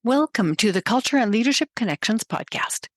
Welcome to the Culture and Leadership Connections podcast.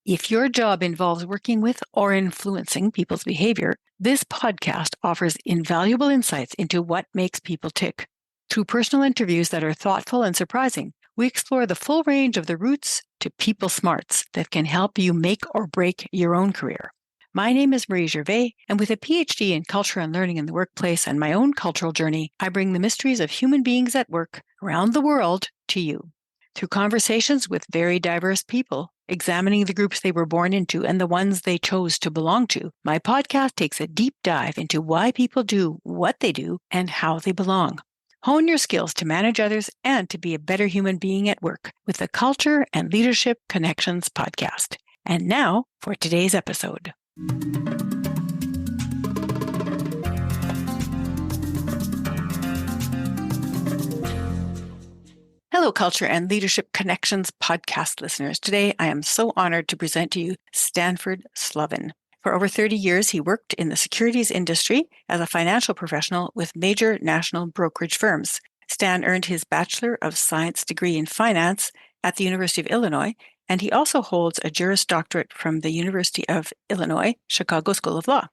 If your job involves working with or influencing people's behavior, this podcast offers invaluable insights into what makes people tick. Through personal interviews that are thoughtful and surprising, we explore the full range of the roots to people smarts that can help you make or break your own career. My name is Marie Gervais, and with a PhD in culture and learning in the workplace and my own cultural journey, I bring the mysteries of human beings at work around the world to you. Through conversations with very diverse people, examining the groups they were born into and the ones they chose to belong to, my podcast takes a deep dive into why people do what they do and how they belong. Hone your skills to manage others and to be a better human being at work with the Culture and Leadership Connections podcast. And now for today's episode. Hello, Culture and Leadership Connections podcast listeners. Today, I am so honored to present to you Stanford Slovin. For over 30 years, he worked in the securities industry as a financial professional with major national brokerage firms. Stan earned his Bachelor of Science degree in finance at the University of Illinois, and he also holds a Juris Doctorate from the University of Illinois, Chicago School of Law.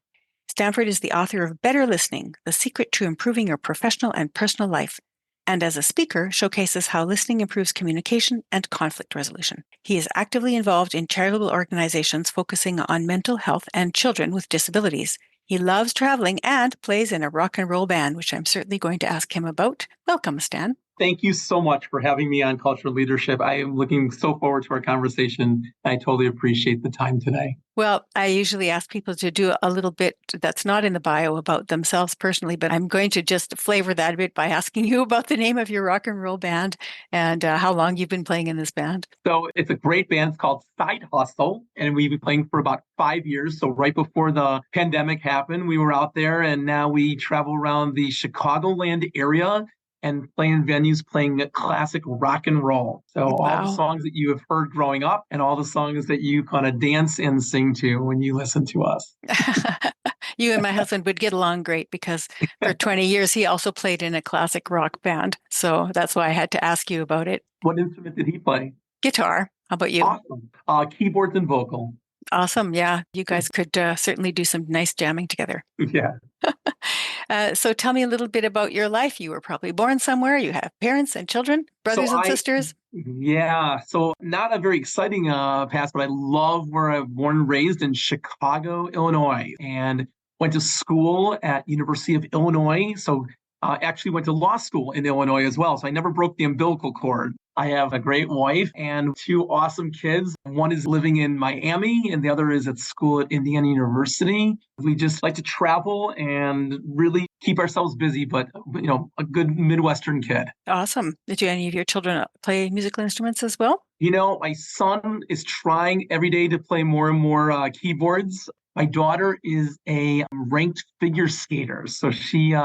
Stanford is the author of Better Listening, The Secret to Improving Your Professional and Personal Life, and as a speaker, showcases how listening improves communication and conflict resolution. He is actively involved in charitable organizations focusing on mental health and children with disabilities. He loves traveling and plays in a rock and roll band, which I'm certainly going to ask him about. Welcome, Stan. Thank you so much for having me on Cultural Leadership. I am looking so forward to our conversation. I totally appreciate the time today. Well, I usually ask people to do a little bit that's not in the bio about themselves personally, but I'm going to just flavor that a bit by asking you about the name of your rock and roll band and how long you've been playing in this band. So it's a great band. It's called Side Hustle, and we've been playing for about 5 years. So right before the pandemic happened, we were out there, and now we travel around the Chicagoland area and playing venues, playing classic rock and roll. So all the songs that you have heard growing up and all the songs that you kind of dance and sing to when you listen to us. You and my husband would get along great because for 20 years, he also played in a classic rock band. So that's why I had to ask you about it. What instrument did he play? Guitar. How about you? Awesome. Keyboards and vocal. Awesome. Yeah. You guys could certainly do some nice jamming together. Yeah. So tell me a little bit about your life. You were probably born somewhere. You have parents and children, brothers and sisters. Yeah. So not a very exciting past, but I love where I was born and raised in Chicago, Illinois, and went to school at University of Illinois. So actually went to law school in Illinois as well. So I never broke the umbilical cord. I have a great wife and 2 awesome kids. One is living in Miami and the other is at school at Indiana University. We just like to travel and really keep ourselves busy, but a good Midwestern kid. Awesome. Did any of your children play musical instruments as well? My son is trying every day to play more and more keyboards. My daughter is a ranked figure skater. So she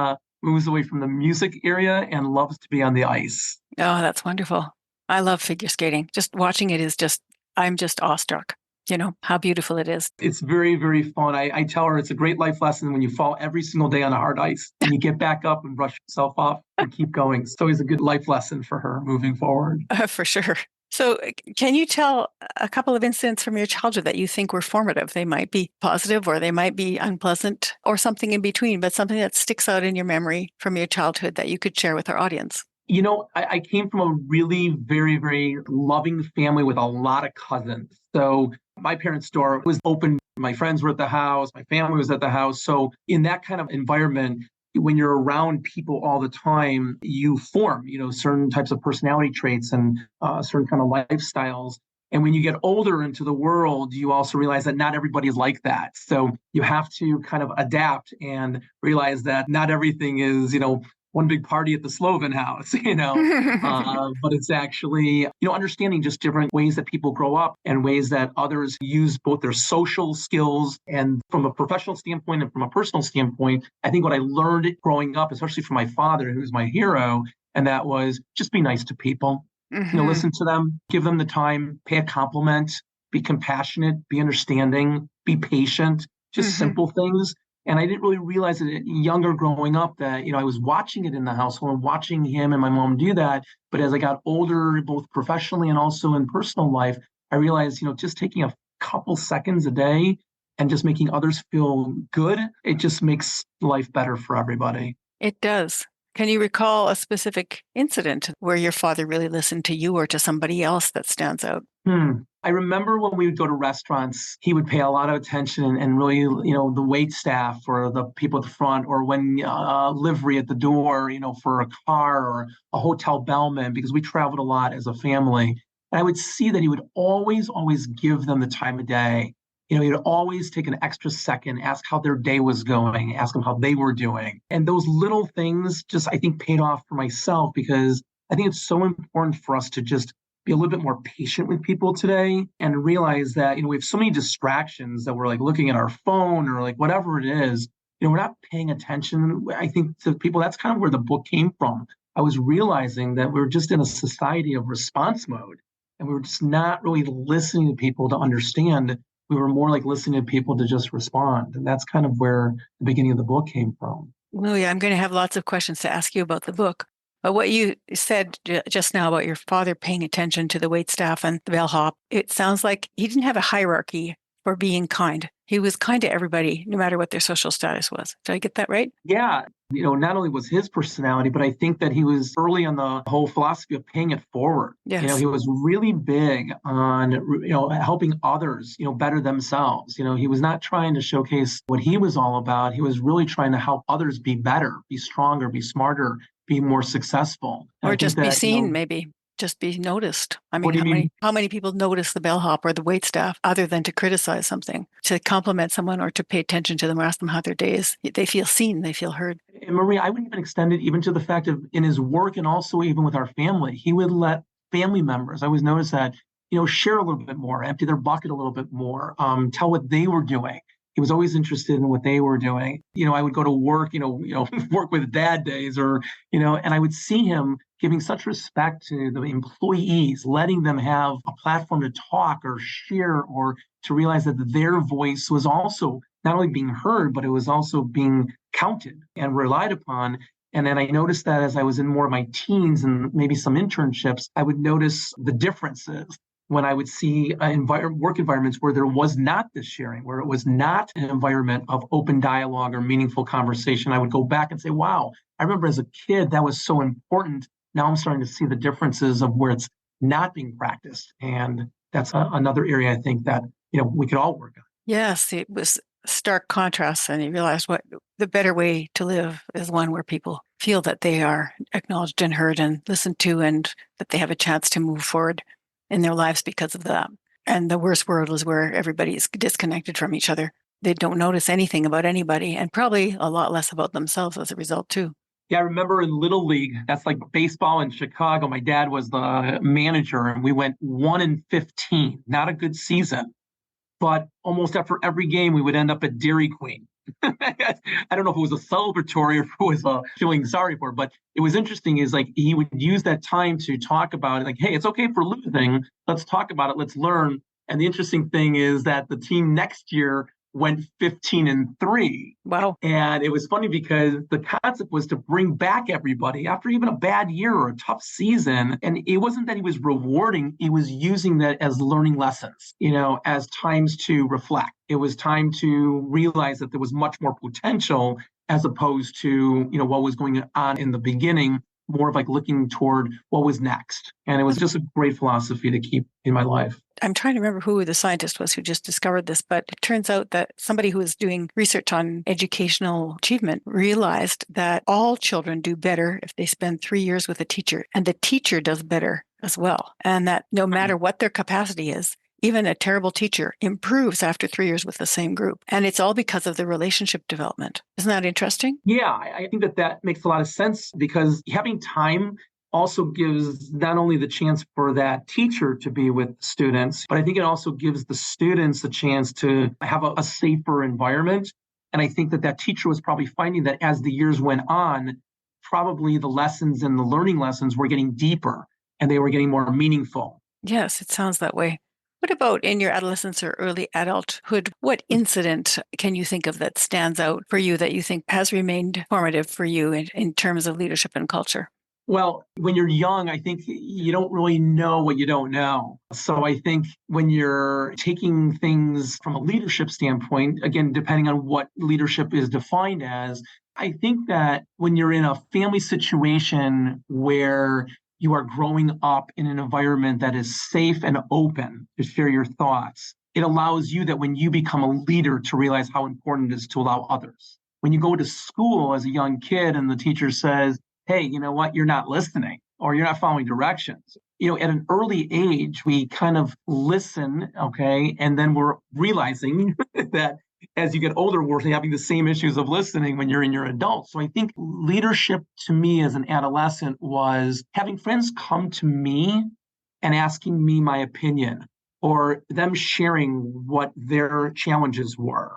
moves away from the music area and loves to be on the ice. Oh, that's wonderful. I love figure skating. Just watching it is I'm just awestruck. How beautiful it is. It's very, very fun. I tell her it's a great life lesson when you fall every single day on a hard ice and you get back up and brush yourself off and keep going. It's always a good life lesson for her moving forward. For sure. So can you tell a couple of incidents from your childhood that you think were formative? They might be positive or they might be unpleasant or something in between, but something that sticks out in your memory from your childhood that you could share with our audience. I came from a really very, very loving family with a lot of cousins. So my parents' door was open. My friends were at the house. My family was at the house. So in that kind of environment, when you're around people all the time, you form, certain types of personality traits and certain kind of lifestyles. And when you get older into the world, you also realize that not everybody is like that. So you have to kind of adapt and realize that not everything is, one big party at the Slovin house, but it's actually, understanding just different ways that people grow up and ways that others use both their social skills and from a professional standpoint and from a personal standpoint. I think what I learned growing up, especially from my father, who's my hero, and that was just be nice to people, listen to them, give them the time, pay a compliment, be compassionate, be understanding, be patient, just simple things. And I didn't really realize it younger growing up that, I was watching it in the household and watching him and my mom do that. But as I got older, both professionally and also in personal life, I realized, just taking a couple seconds a day and just making others feel good, it just makes life better for everybody. It does. Can you recall a specific incident where your father really listened to you or to somebody else that stands out? I remember when we would go to restaurants, he would pay a lot of attention and really, the wait staff or the people at the front, or when livery at the door, for a car or a hotel bellman, because we traveled a lot as a family. And I would see that he would always give them the time of day. He'd always take an extra second, ask how their day was going, ask them how they were doing. And those little things just, I think, paid off for myself, because I think it's so important for us to just be a little bit more patient with people today and realize that, we have so many distractions that we're like looking at our phone or like whatever it is, we're not paying attention. I think to people, that's kind of where the book came from. I was realizing that we're just in a society of response mode and we were just not really listening to people to understand. We were more like listening to people to just respond. And that's kind of where the beginning of the book came from. Well, yeah, I'm going to have lots of questions to ask you about the book. But what you said just now about your father paying attention to the waitstaff and the bellhop, it sounds like he didn't have a hierarchy for being kind. He was kind to everybody, no matter what their social status was. Did I get that right? Yeah. Not only was his personality, but I think that he was early on the whole philosophy of paying it forward. Yes. He was really big on, helping others, better themselves. He was not trying to showcase what he was all about. He was really trying to help others be better, be stronger, be smarter, be more successful. Or just be seen, maybe. Just be noticed. I What mean, do you mean? how many people notice the bellhop or the waitstaff other than to criticize something, to compliment someone or to pay attention to them or ask them how their day is? They feel seen, they feel heard. And Maria, I would even extend it even to the fact of in his work and also even with our family, he would let family members, I always noticed that, share a little bit more, empty their bucket a little bit more, tell what they were doing. He was always interested in what they were doing. I would go to work, work with dad days or, and I would see him giving such respect to the employees, letting them have a platform to talk or share or to realize that their voice was also not only being heard, but it was also being counted and relied upon. And then I noticed that as I was in more of my teens and maybe some internships, I would notice the differences when I would see work environments where there was not this sharing, where it was not an environment of open dialogue or meaningful conversation. I would go back and say, wow, I remember as a kid, that was so important. Now I'm starting to see the differences of where it's not being practiced. And that's another area I think that, we could all work on. Yes, it was stark contrast. And you realized what the better way to live is one where people feel that they are acknowledged and heard and listened to and that they have a chance to move forward in their lives because of that. And the worst world is where everybody is disconnected from each other. They don't notice anything about anybody and probably a lot less about themselves as a result too. Yeah, I remember in Little League, that's like baseball in Chicago. My dad was the manager and we went 1-15, not a good season. But almost after every game, we would end up at Dairy Queen. I don't know if it was a celebratory or if it was feeling sorry for it, but it was interesting is like he would use that time to talk about it. Like, hey, it's okay for losing. Let's talk about it. Let's learn. And the interesting thing is that the team next year went 15-3. Wow. And it was funny because the concept was to bring back everybody after even a bad year or a tough season. And it wasn't that he was rewarding, he was using that as learning lessons, as times to reflect. It was time to realize that there was much more potential as opposed to, what was going on in the beginning, more of like looking toward what was next. And it was just a great philosophy to keep in my life. I'm trying to remember who the scientist was who just discovered this, but it turns out that somebody who was doing research on educational achievement realized that all children do better if they spend 3 years with a teacher, and the teacher does better as well. And that no matter what their capacity is, even a terrible teacher improves after 3 years with the same group. And it's all because of the relationship development. Isn't that interesting? Yeah, I think that makes a lot of sense because having time also gives not only the chance for that teacher to be with students, but I think it also gives the students a chance to have a safer environment. And I think that teacher was probably finding that as the years went on, probably the lessons and the learning lessons were getting deeper and they were getting more meaningful. Yes, it sounds that way. What about in your adolescence or early adulthood? What incident can you think of that stands out for you that you think has remained formative for you in terms of leadership and culture? Well, when you're young, I think you don't really know what you don't know. So I think when you're taking things from a leadership standpoint, again, depending on what leadership is defined as, I think that when you're in a family situation where you are growing up in an environment that is safe and open to share your thoughts, it allows you that when you become a leader to realize how important it is to allow others. When you go to school as a young kid and the teacher says, hey, you know what, you're not listening or you're not following directions. At an early age, we kind of listen, okay, and then we're realizing that as you get older, we're having the same issues of listening when you're in your adult. So I think leadership to me as an adolescent was having friends come to me and asking me my opinion or them sharing what their challenges were.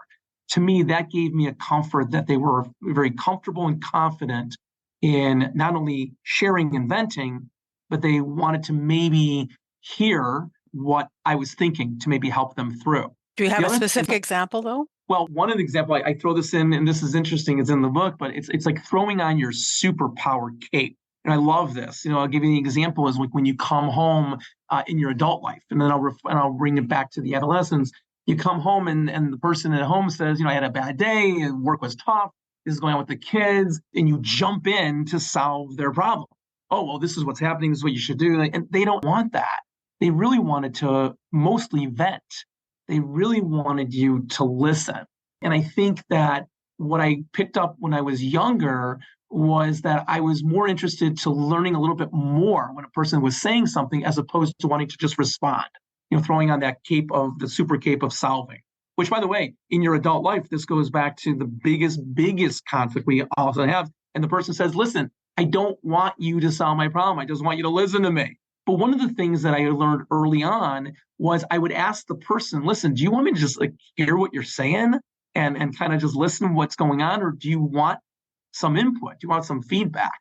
To me, that gave me a comfort that they were very comfortable and confident in not only sharing and venting, but they wanted to maybe hear what I was thinking to maybe help them through. Do you have The a other thing, specific example, though? well, one of the example I throw this in, and this is interesting, it's in the book, but it's like throwing on your superpower cape. And I love this. I'll give you an example is like when you come home in your adult life, and then I'll bring it back to the adolescence. You come home and the person at home says, I had a bad day, and work was tough. This is going on with the kids, and you jump in to solve their problem. Oh, well, this is what's happening. This is what you should do. And they don't want that. They really wanted to mostly vent. They really wanted you to listen. And I think that what I picked up when I was younger was that I was more interested to learning a little bit more when a person was saying something as opposed to wanting to just respond, throwing on that cape of the super cape of solving. Which, by the way, in your adult life, this goes back to the biggest conflict we also have. And the person says, listen, I don't want you to solve my problem. I just want you to listen to me. But one of the things that I learned early on was I would ask the person, listen, do you want me to just hear what you're saying and kind of just listen to what's going on? Or do you want some input? Do you want some feedback?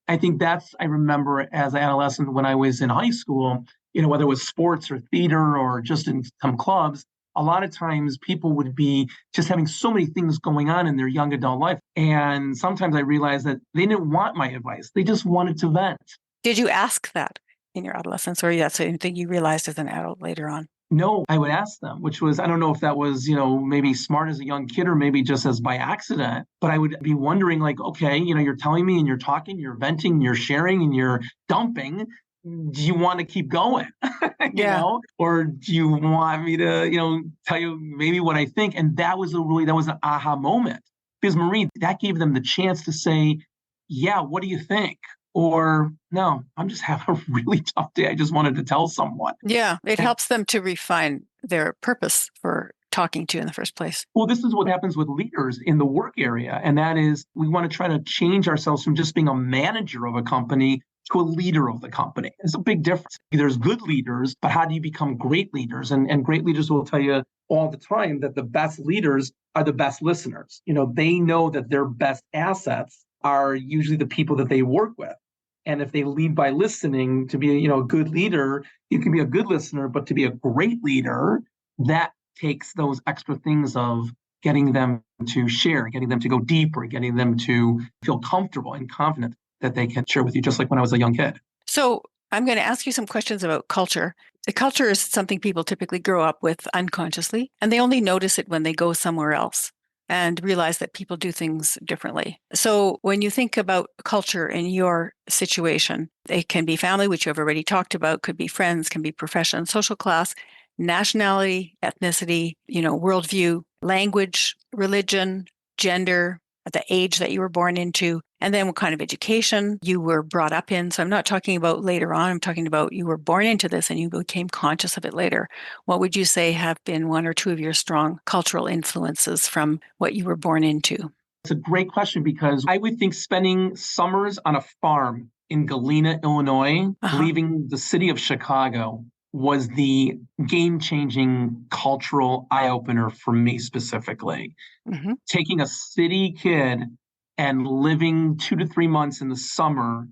I think I remember as an adolescent when I was in high school, whether it was sports or theater or just in some clubs, a lot of times people would be just having so many things going on in their young adult life. And sometimes I realized that they didn't want my advice. They just wanted to vent. Did you ask that in your adolescence, or that's something you realized as an adult later on? No, I would ask them, which was, I don't know if that was, maybe smart as a young kid or maybe just as by accident, but I would be wondering okay, you're telling me and you're talking, you're venting, you're sharing and you're dumping. Do you want to keep going? Or do you want me to, tell you maybe what I think? And that was an aha moment because Marie, that gave them the chance to say, yeah, what do you think? Or no, I'm just having a really tough day. I just wanted to tell someone. Yeah, it helps them to refine their purpose for talking to you in the first place. Well, this is what happens with leaders in the work area. And that is we want to try to change ourselves from just being a manager of a company to a leader of the company. It's a big difference. There's good leaders, but how do you become great leaders? And great leaders will tell you all the time that the best leaders are the best listeners. They know that their best assets are usually the people that they work with. And if they lead by listening, to be a good leader, you can be a good listener, but to be a great leader, that takes those extra things of getting them to share, getting them to go deeper, getting them to feel comfortable and confident that they can share with you, just like when I was a young kid. So I'm going to ask you some questions about culture. The culture is something people typically grow up with unconsciously, and they only notice it when they go somewhere else and realize that people do things differently. So when you think about culture in your situation, it can be family, which you have already talked about, could be friends, can be profession, social class, nationality, ethnicity, worldview, language, religion, gender, the age that you were born into, and then what kind of education you were brought up in. So I'm not talking about later on. I'm talking about you were born into this and you became conscious of it later. What would you say have been one or two of your strong cultural influences from what you were born into? It's a great question because I would think spending summers on a farm in Galena, Illinois, leaving the city of Chicago was the game-changing cultural eye-opener for me specifically. Mm-hmm. Taking a city kid and living 2 to 3 months in the summer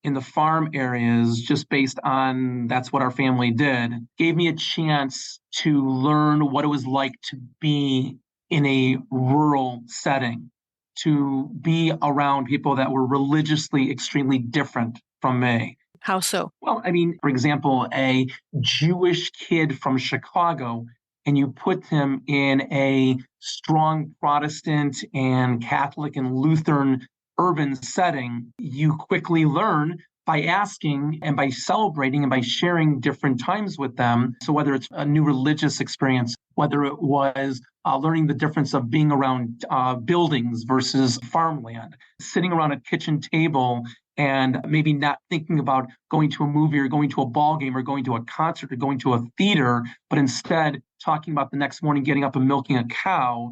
in the farm areas, just based on that's what our family did, gave me a chance to learn what it was like to be in a rural setting, to be around people that were religiously extremely different from me. How so? Well, I mean, for example, a Jewish kid from Chicago, and you put him in a strong Protestant and Catholic and Lutheran urban setting, you quickly learn by asking and by celebrating and by sharing different times with them. So whether it's a new religious experience, whether it was learning the difference of being around buildings versus farmland, sitting around a kitchen table and maybe not thinking about going to a movie or going to a ball game or going to a concert or going to a theater, but instead talking about the next morning getting up and milking a cow.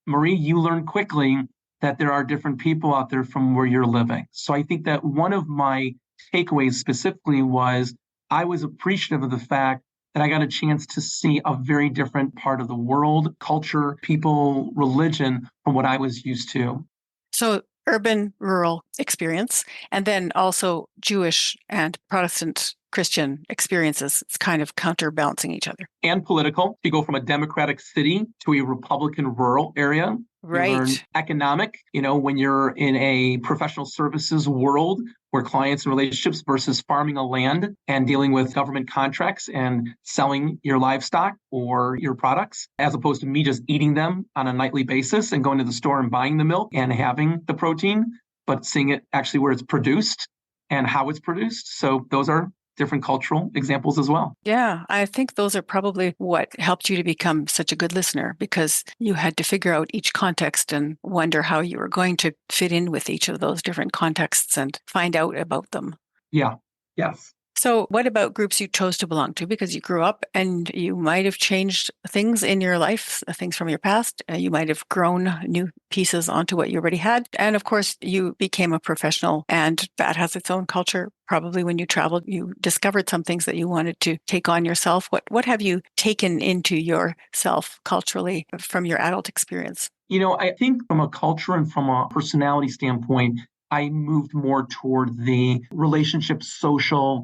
Marie, you learn quickly that there are different people out there from where you're living. So I think that one of my takeaways specifically was I was appreciative of the fact that I got a chance to see a very different part of the world, culture, people, religion from what I was used to. So urban, rural experience, and then also Jewish and Protestant Christian experiences. It's kind of counterbalancing each other. And political. You go from a Democratic city to a Republican rural area. Right. You learn economic, when you're in a professional services world where clients and relationships versus farming a land and dealing with government contracts and selling your livestock or your products, as opposed to me just eating them on a nightly basis and going to the store and buying the milk and having the protein, but seeing it actually where it's produced and how it's produced. So those are different cultural examples as well. Yeah, I think those are probably what helped you to become such a good listener, because you had to figure out each context and wonder how you were going to fit in with each of those different contexts and find out about them. Yeah. Yes. So what about groups you chose to belong to? Because you grew up and you might have changed things in your life, things from your past. You might have grown new pieces onto what you already had. And of course, you became a professional, and that has its own culture. Probably when you traveled, you discovered some things that you wanted to take on yourself. What have you taken into yourself culturally from your adult experience? I think from a culture and from a personality standpoint, I moved more toward the relationship, social,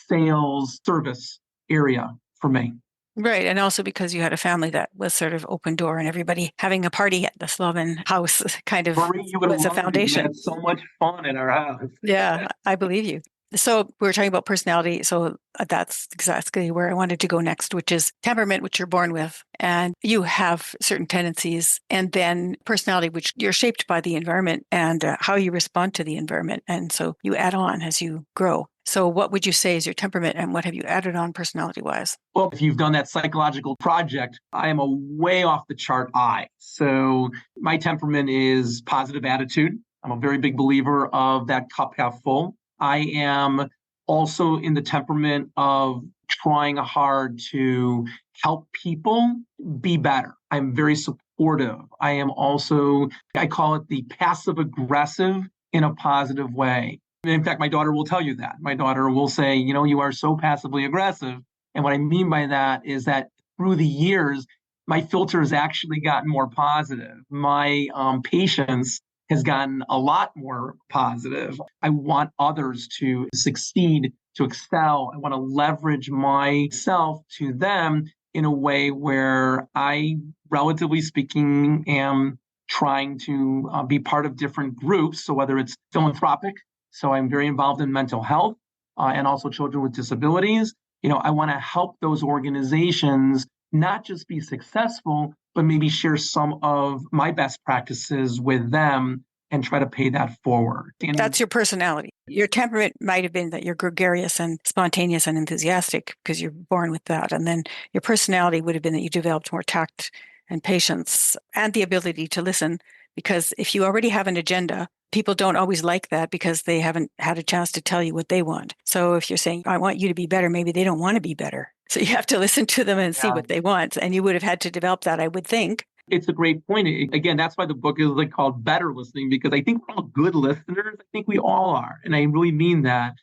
sales, service area for me. Right. And also because you had a family that was sort of open door, and everybody having a party at the Slovin house kind of Marie, you would was a love it. We foundation. had so much fun in our house. Yeah, I believe you. So we were talking about personality. So that's exactly where I wanted to go next, which is temperament, which you're born with. And you have certain tendencies, and then personality, which you're shaped by the environment and how you respond to the environment. And so you add on as you grow. So what would you say is your temperament, and what have you added on personality-wise? Well, if you've done that psychological project, I am a way off the chart I. So my temperament is positive attitude. I'm a very big believer of that cup half full. I am also in the temperament of trying hard to help people be better. I'm very supportive. I am also, I call it the passive aggressive in a positive way. In fact, my daughter will tell you that. My daughter will say, you are so passively aggressive. And what I mean by that is that through the years, my filter has actually gotten more positive. My patience has gotten a lot more positive. I want others to succeed, to excel. I want to leverage myself to them in a way where I, relatively speaking, am trying to be part of different groups. So whether it's philanthropic, so I'm very involved in mental health and also children with disabilities. I want to help those organizations not just be successful, but maybe share some of my best practices with them and try to pay that forward. That's your personality. Your temperament might have been that you're gregarious and spontaneous and enthusiastic because you're born with that. And then your personality would have been that you developed more tact and patience and the ability to listen, because if you already have an agenda, people don't always like that because they haven't had a chance to tell you what they want. So if you're saying, I want you to be better, maybe they don't want to be better. So you have to listen to them and see what they want. And you would have had to develop that, I would think. It's a great point. Again, that's why the book is called Better Listening, because I think we're all good listeners. I think we all are. And I really mean that.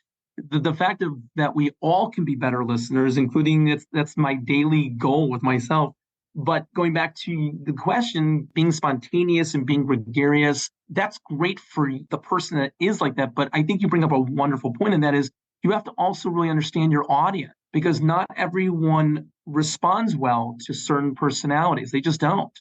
The fact that we all can be better listeners, including that's my daily goal with myself, But going back to the question, being spontaneous and being gregarious, that's great for the person that is like that. But I think you bring up a wonderful point, and that is you have to also really understand your audience, because not everyone responds well to certain personalities. They just don't.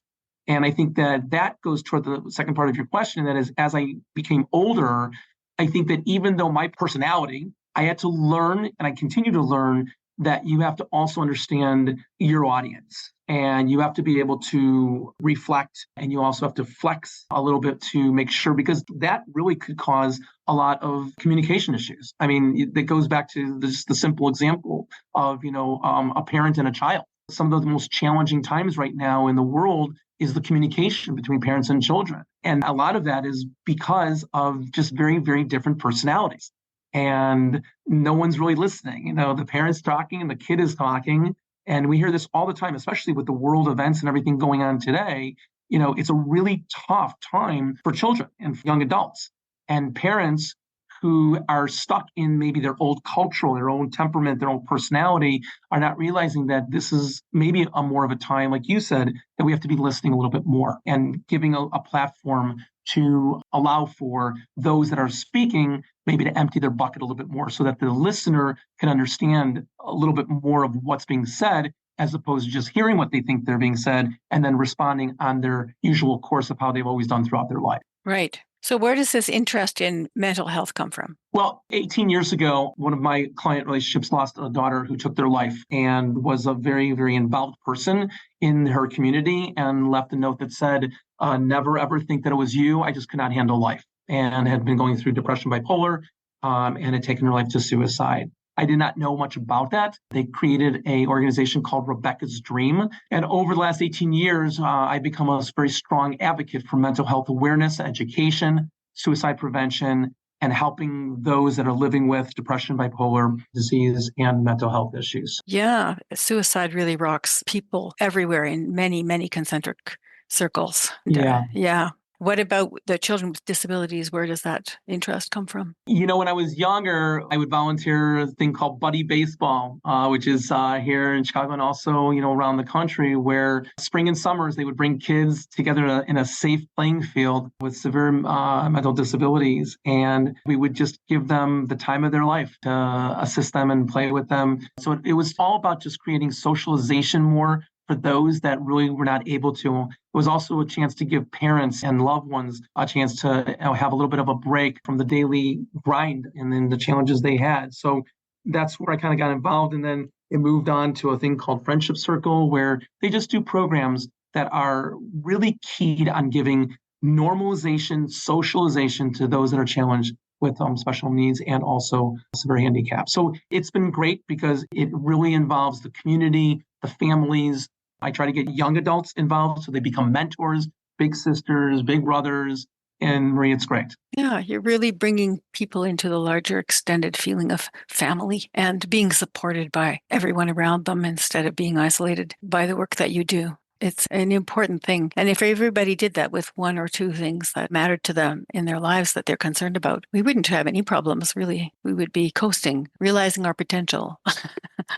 And I think that goes toward the second part of your question. And that is, as I became older, I think that even though my personality, I had to learn, and I continue to learn, that you have to also understand your audience, and you have to be able to reflect, and you also have to flex a little bit to make sure, because that really could cause a lot of communication issues. I mean, that goes back to the simple example of, a parent and a child. Some of the most challenging times right now in the world is the communication between parents and children. And a lot of that is because of just very, very different personalities. And no one's really listening. The parent's talking and the kid is talking. And we hear this all the time, especially with the world events and everything going on today. It's a really tough time for children and for young adults. And parents who are stuck in maybe their old cultural, their own temperament, their own personality, are not realizing that this is maybe a more of a time, like you said, that we have to be listening a little bit more and giving a platform to allow for those that are speaking maybe to empty their bucket a little bit more, so that the listener can understand a little bit more of what's being said, as opposed to just hearing what they think they're being said and then responding on their usual course of how they've always done throughout their life. Right. So where does this interest in mental health come from? Well, 18 years ago, one of my client relationships lost a daughter who took their life, and was a very, very involved person in her community, and left a note that said, never ever think that it was you. I just could not handle life, and had been going through depression, bipolar, and had taken her life to suicide. I did not know much about that. They created an organization called Rebecca's Dream. And over the last 18 years, I've become a very strong advocate for mental health awareness, education, suicide prevention, and helping those that are living with depression, bipolar disease, and mental health issues. Yeah, suicide really rocks people everywhere in many, many concentric circles. Yeah. Yeah. What about the children with disabilities? Where does that interest come from? When I was younger, I would volunteer a thing called Buddy Baseball, which is here in Chicago and also, around the country, where spring and summers, they would bring kids together in a safe playing field with severe mental disabilities. And we would just give them the time of their life to assist them and play with them. So it was all about just creating socialization more for those that really were not able to. It was also a chance to give parents and loved ones a chance to have a little bit of a break from the daily grind and then the challenges they had. So that's where I kind of got involved. And then it moved on to a thing called Friendship Circle, where they just do programs that are really keyed on giving normalization, socialization to those that are challenged with special needs and also severe handicap. So it's been great because it really involves the community, the families. I try to get young adults involved so they become mentors, big sisters, big brothers, and Marie, it's great. Yeah, you're really bringing people into the larger extended feeling of family and being supported by everyone around them instead of being isolated by the work that you do. It's an important thing. And if everybody did that with one or two things that mattered to them in their lives that they're concerned about, we wouldn't have any problems, really. We would be coasting, realizing our potential.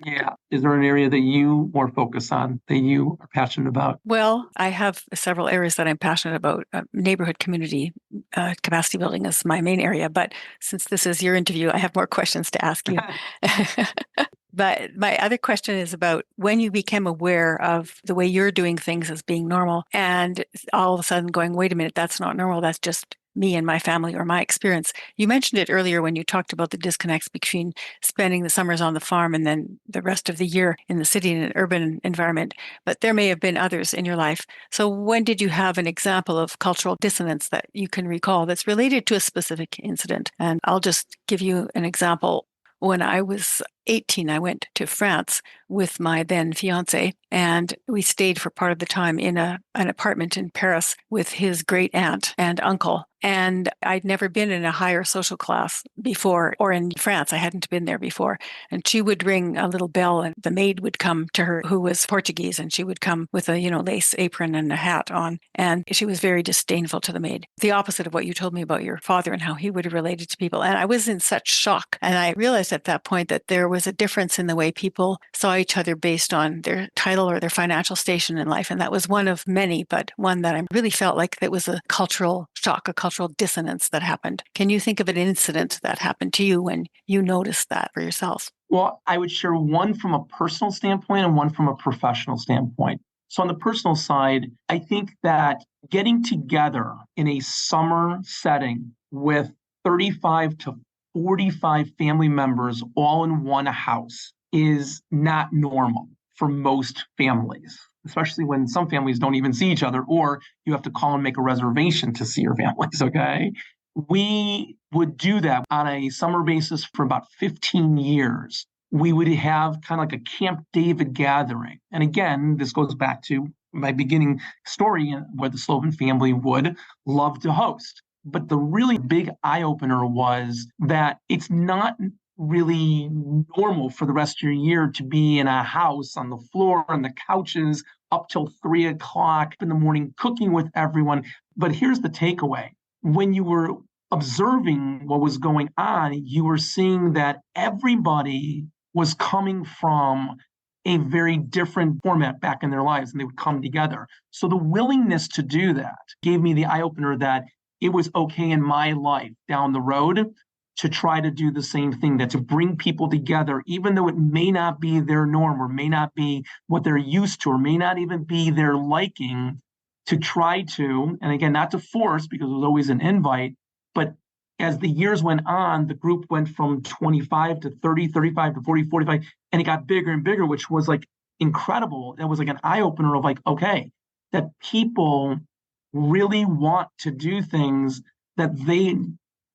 Yeah. Is there an area that you more focus on, that you are passionate about? Well, I have several areas that I'm passionate about. Neighborhood community capacity building is my main area. But since this is your interview, I have more questions to ask you. But my other question is about when you became aware of the way you're doing things as being normal, and all of a sudden going, wait a minute, that's not normal. That's just me and my family or my experience. You mentioned it earlier when you talked about the disconnects between spending the summers on the farm and then the rest of the year in the city in an urban environment. But there may have been others in your life. So when did you have an example of cultural dissonance that you can recall that's related to a specific incident? And I'll just give you an example. When I was 18, I went to France with my then fiance, and we stayed for part of the time in an apartment in Paris with his great aunt and uncle. And I'd never been in a higher social class before, or in France. I hadn't been there before. And she would ring a little bell, and the maid would come to her, who was Portuguese, and she would come with a, lace apron and a hat on. And she was very disdainful to the maid. The opposite of what you told me about your father and how he would have related to people. And I was in such shock. And I realized at that point that there was was a difference in the way people saw each other based on their title or their financial station in life. And that was one of many, but one that I really felt like it was a cultural shock, a cultural dissonance that happened. Can you think of an incident that happened to you when you noticed that for yourself? Well, I would share one from a personal standpoint and one from a professional standpoint. So on the personal side, I think that getting together in a summer setting with 35 to 45 family members all in one house is not normal for most families, especially when some families don't even see each other, or you have to call and make a reservation to see your families, okay? We would do that on a summer basis for about 15 years. We would have kind of like a Camp David gathering. And again, this goes back to my beginning story where the Slovin family would love to host. But the really big eye opener was that it's not really normal for the rest of your year to be in a house on the floor and the couches up till 3 o'clock in the morning, cooking with everyone. But here's the takeaway. When you were observing what was going on, you were seeing that everybody was coming from a very different format back in their lives, and they would come together. So the willingness to do that gave me the eye-opener that it was okay in my life down the road to try to do the same thing, that to bring people together, even though it may not be their norm or may not be what they're used to or may not even be their liking, to try to, and again, not to force because it was always an invite, but as the years went on, the group went from 25 to 30, 35 to 40, 45, and it got bigger and bigger, which was like incredible. That was like an eye opener of like, okay, that people really want to do things that they,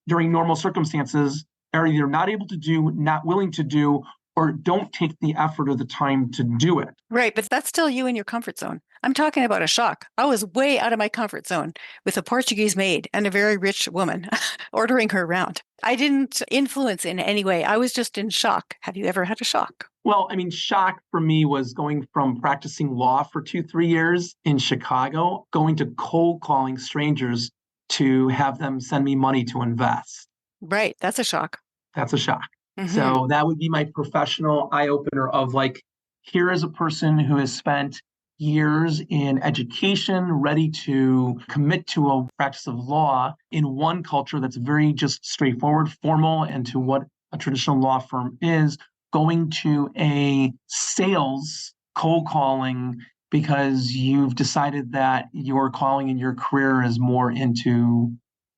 during normal circumstances, are either not able to do, not willing to do, or don't take the effort or the time to do it. Right, but that's still you in your comfort zone. I'm talking about a shock. I was way out of my comfort zone with a Portuguese maid and a very rich woman ordering her around. I didn't influence in any way. I was just in shock. Have you ever had a shock? Well, I mean, shock for me was going from practicing law for 2, 3 years in Chicago, going to cold calling strangers to have them send me money to invest. Right, that's a shock. That's a shock. Mm-hmm. So that would be my professional eye opener of like, here is a person who has spent years in education, ready to commit to a practice of law in one culture that's very just straightforward, formal, and to what a traditional law firm is, going to a sales cold calling because you've decided that your calling in your career is more into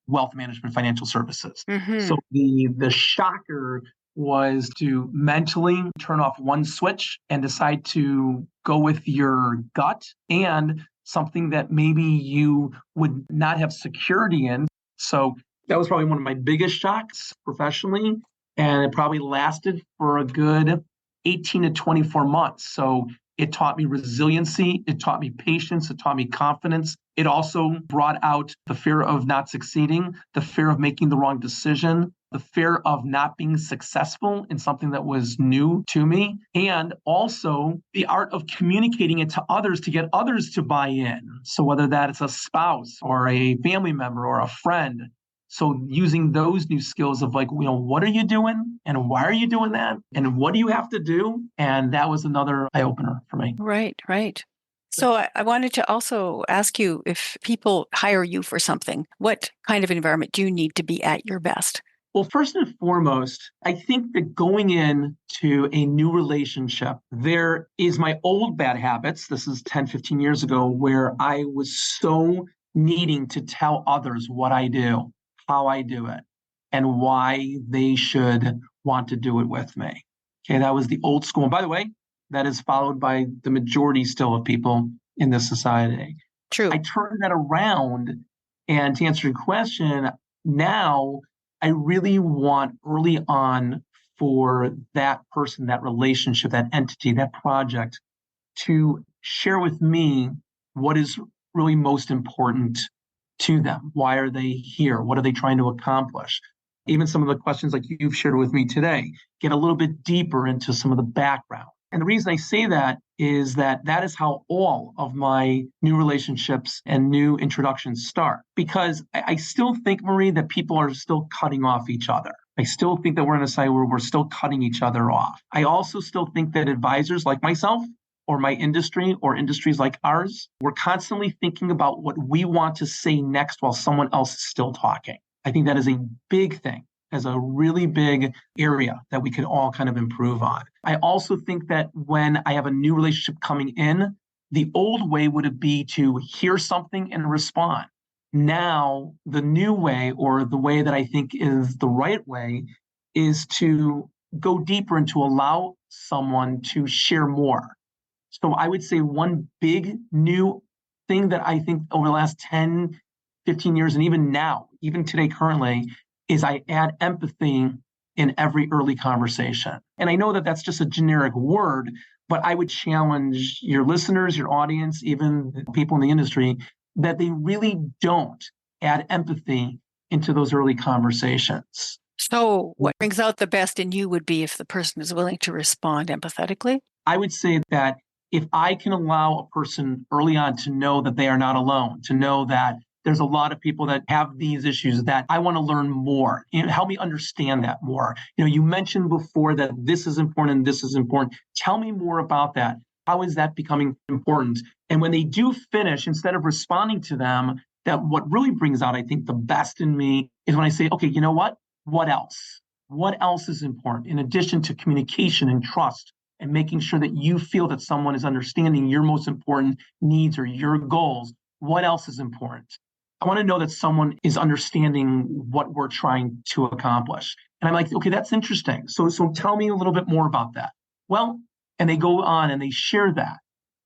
wealth management, financial services. Mm-hmm. So the shocker was to mentally turn off one switch and decide to go with your gut and something that maybe you would not have security in. So that was probably one of my biggest shocks professionally. And it probably lasted for a good 18 to 24 months. So it taught me resiliency. It taught me patience. It taught me confidence. It also brought out the fear of not succeeding, the fear of making the wrong decision, the fear of not being successful in something that was new to me, and also the art of communicating it to others to get others to buy in. So whether that is a spouse or a family member or a friend. So using those new skills of like, what are you doing and why are you doing that? And what do you have to do? And that was another eye opener for me. Right, right. So I wanted to also ask you, if people hire you for something, what kind of environment do you need to be at your best? Well, first and foremost, I think that going into a new relationship, there is my old bad habits. This is 10, 15 years ago, where I was so needing to tell others what I do, how I do it, and why they should want to do it with me. Okay, that was the old school. And by the way, that is followed by the majority still of people in this society. True. I turned that around, and to answer your question, now I really want early on for that person, that relationship, that entity, that project to share with me what is really most important to them. Why are they here? What are they trying to accomplish? Even some of the questions like you've shared with me today, get a little bit deeper into some of the background. And the reason I say that is that that is how all of my new relationships and new introductions start. Because I still think, Marie, that people are still cutting off each other. I still think that we're in a society where we're still cutting each other off. I also still think that advisors like myself or my industry or industries like ours, we're constantly thinking about what we want to say next while someone else is still talking. I think that is a big thing, as a really big area that we could all kind of improve on. I also think that when I have a new relationship coming in, the old way would be to hear something and respond. Now, the new way, or the way that I think is the right way, is to go deeper and to allow someone to share more. So I would say one big new thing that I think over the last 10, 15 years, and even now, even today currently, is I add empathy in every early conversation. And I know that that's just a generic word, but I would challenge your listeners, your audience, even people in the industry, that they really don't add empathy into those early conversations. So what brings out the best in you would be if the person is willing to respond empathetically? I would say that if I can allow a person early on to know that they are not alone, to know that there's a lot of people that have these issues, that I want to learn more, help me understand that more. You mentioned before that this is important and this is important. Tell me more about that. How is that becoming important? And when they do finish, instead of responding to them, that what really brings out, I think, the best in me is when I say, okay, you know what? What else? What else is important in addition to communication and trust and making sure that you feel that someone is understanding your most important needs or your goals? What else is important? I want to know that someone is understanding what we're trying to accomplish. And I'm like, okay, that's interesting. So tell me a little bit more about that. Well, and they go on and they share that.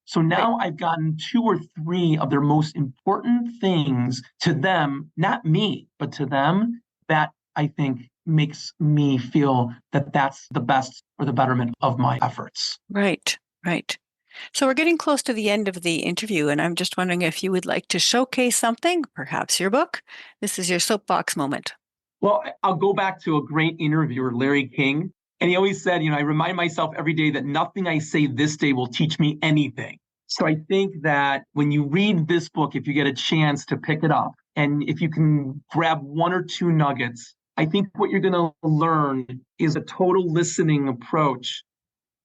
So now I've gotten 2 or 3 of their most important things to them, not me, but to them, that I think makes me feel that that's the best or the betterment of my efforts. Right. So we're getting close to the end of the interview, and I'm just wondering if you would like to showcase something, perhaps your book. This is your soapbox moment. Well, I'll go back to a great interviewer, Larry King. And he always said, I remind myself every day that nothing I say this day will teach me anything. So I think that when you read this book, if you get a chance to pick it up, and if you can grab 1 or 2 nuggets, I think what you're going to learn is a total listening approach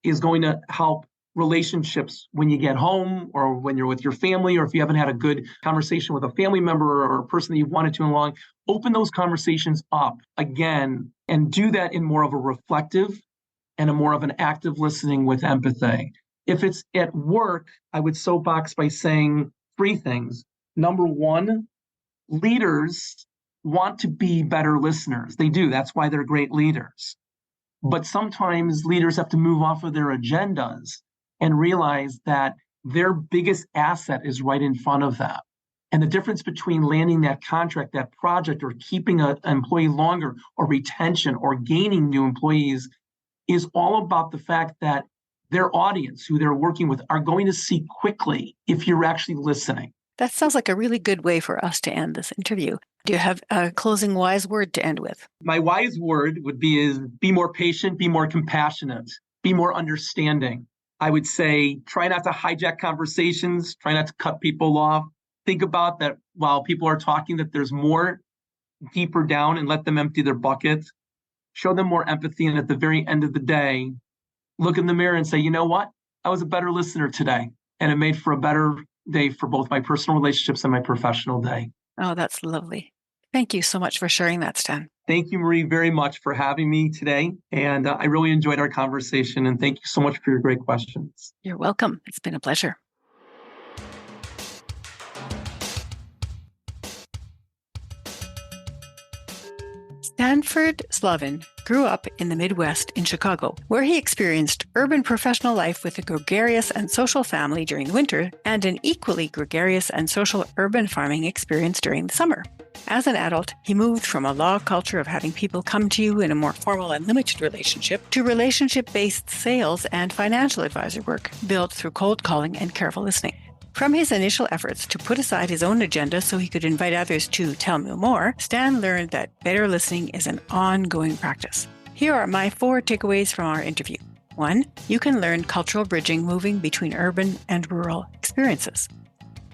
is going to help relationships when you get home or when you're with your family, or if you haven't had a good conversation with a family member or a person that you've wanted to in long, open those conversations up again and do that in more of a reflective and a more of an active listening with empathy. If it's at work, I would soapbox by saying 3 things. Number 1, leaders want to be better listeners. They do. That's why they're great leaders. But sometimes leaders have to move off of their agendas and realize that their biggest asset is right in front of them. And the difference between landing that contract, that project, or keeping an employee longer, or retention, or gaining new employees is all about the fact that their audience, who they're working with, are going to see quickly if you're actually listening. That sounds like a really good way for us to end this interview. Do you have a closing wise word to end with? My wise word would be more patient, be more compassionate, be more understanding. I would say try not to hijack conversations, try not to cut people off. Think about that while people are talking, that there's more deeper down, and let them empty their bucket. Show them more empathy, and at the very end of the day, look in the mirror and say, you know what? I was a better listener today, and it made for a better day for both my personal relationships and my professional day. Oh, that's lovely. Thank you so much for sharing that, Stan. Thank you, Marie, very much for having me today. And I really enjoyed our conversation. And thank you so much for your great questions. You're welcome. It's been a pleasure. Stanford Slovin grew up in the Midwest in Chicago, where he experienced urban professional life with a gregarious and social family during the winter and an equally gregarious and social urban farming experience during the summer. As an adult, he moved from a law culture of having people come to you in a more formal and limited relationship to relationship-based sales and financial advisor work built through cold calling and careful listening. From his initial efforts to put aside his own agenda so he could invite others to tell me more, Stan learned that better listening is an ongoing practice. Here are my 4 takeaways from our interview. 1. You can learn cultural bridging moving between urban and rural experiences.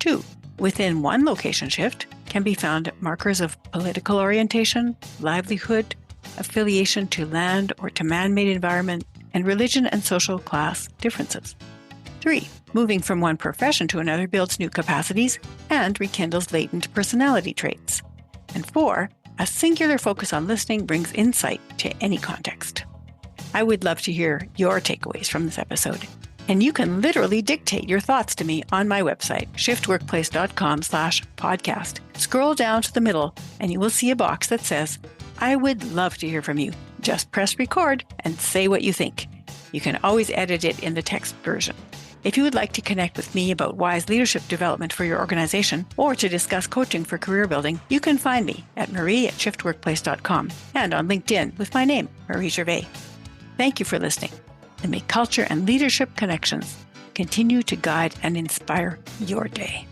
2. Within one location shift can be found markers of political orientation, livelihood, affiliation to land or to man-made environment, and religion and social class differences. 3. Moving from one profession to another builds new capacities and rekindles latent personality traits. And 4. A singular focus on listening brings insight to any context. I would love to hear your takeaways from this episode. And you can literally dictate your thoughts to me on my website, shiftworkplace.com/podcast. Scroll down to the middle and you will see a box that says, I would love to hear from you. Just press record and say what you think. You can always edit it in the text version. If you would like to connect with me about wise leadership development for your organization or to discuss coaching for career building, you can find me at marie@shiftworkplace.com and on LinkedIn with my name, Marie Gervais. Thank you for listening, and may culture and leadership connections continue to guide and inspire your day.